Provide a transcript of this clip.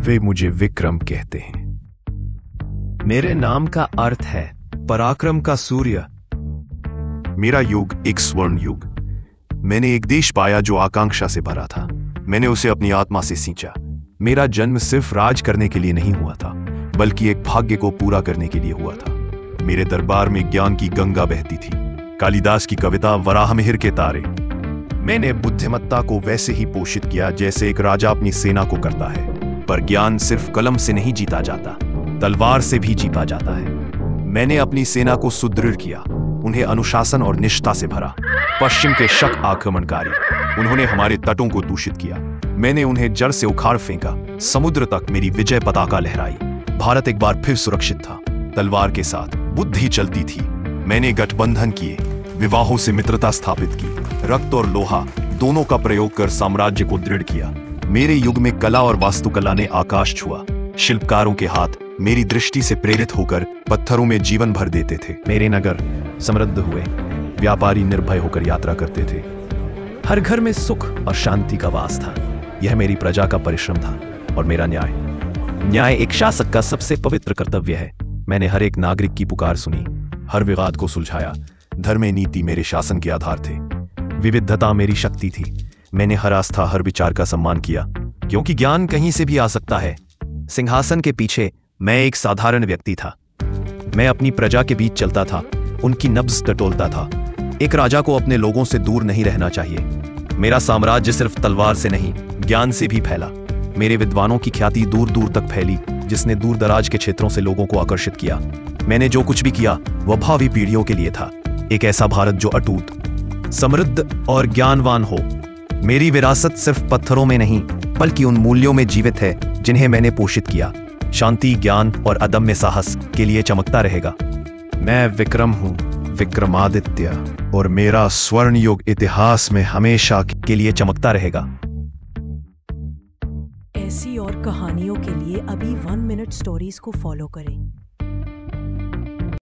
वे मुझे विक्रम कहते हैं। मेरे नाम का अर्थ है पराक्रम का सूर्य। मेरा युग एक स्वर्ण युग। मैंने एक देश पाया जो आकांक्षा से भरा था। मैंने उसे अपनी आत्मा से सींचा। मेरा जन्म सिर्फ राज करने के लिए नहीं हुआ था, बल्कि एक भाग्य को पूरा करने के लिए हुआ था। मेरे दरबार में ज्ञान की गंगा बहती थी। कालिदास की कविता वराहमिहिर के तारे। मैंने बुद्धिमत्ता को वैसे ही पोषित किया जैसे एक राजा अपनी सेना को करता है। पर ज्ञान सिर्फ कलम से नहीं जीता जाता, तलवार से भी जीता जाता है। मैंने अपनी सेना को सुदृढ़ किया, उन्हें अनुशासन और निष्ठा से भरा। पश्चिम के शक आक्रमणकारी, उन्होंने हमारे तटों को दूषित किया। मैंने उन्हें जड़ से उखाड़ फेंका। समुद्र तक मेरी विजय पताका लहराई। भारत एक बार फिर सुरक्षित था। तलवार के साथ बुद्धि चलती थी। मैंने गठबंधन किए, विवाहों से मित्रता स्थापित की। रक्त और लोहा दोनों का प्रयोग कर साम्राज्य को दृढ़ किया। मेरे युग में कला और वास्तुकला ने आकाश छुआ। शिल्पकारों के हाथ मेरी दृष्टि से प्रेरित होकर पत्थरों में जीवन भर देते थे। मेरे नगर समृद्ध हुए। व्यापारी निर्भय होकर यात्रा करते थे। हर घर में सुख और शांति का वास था। यह मेरी प्रजा का परिश्रम था और मेरा न्याय। न्याय एक शासक का सबसे पवित्र कर्तव्य है। मैंने हर एक नागरिक की पुकार सुनी, हर विवाद को सुलझाया। धर्म में नीति मेरे शासन के आधार थे। विविधता मेरी शक्ति थी। मैंने हर आस्था, हर विचार का सम्मान किया, क्योंकि ज्ञान कहीं से भी आ सकता है। सिंहासन के पीछे मैं एक साधारण व्यक्ति था। मैं अपनी प्रजा के बीच चलता था, उनकी नब्ज टटोलता था। एक राजा को अपने लोगों से दूर नहीं रहना चाहिए। मेरा साम्राज्य सिर्फ तलवार से नहीं, ज्ञान से भी फैला। मेरे विद्वानों की ख्याति दूर दूर तक फैली, जिसने दूर दराज के क्षेत्रों से लोगों को आकर्षित किया। मैंने जो कुछ भी किया वह भावी पीढ़ियों के लिए था। एक ऐसा भारत जो अटूट, समृद्ध और ज्ञानवान हो। मेरी विरासत सिर्फ पत्थरों में नहीं, बल्कि उन मूल्यों में जीवित है जिन्हें मैंने पोषित किया। शांति, ज्ञान और अदम्य साहस के लिए चमकता रहेगा। मैं विक्रम हूं, विक्रमादित्य, और मेरा स्वर्ण युग इतिहास में हमेशा के लिए चमकता रहेगा। ऐसी और कहानियों के लिए अभी 1 मिनट स्टोरीज को फॉलो करें।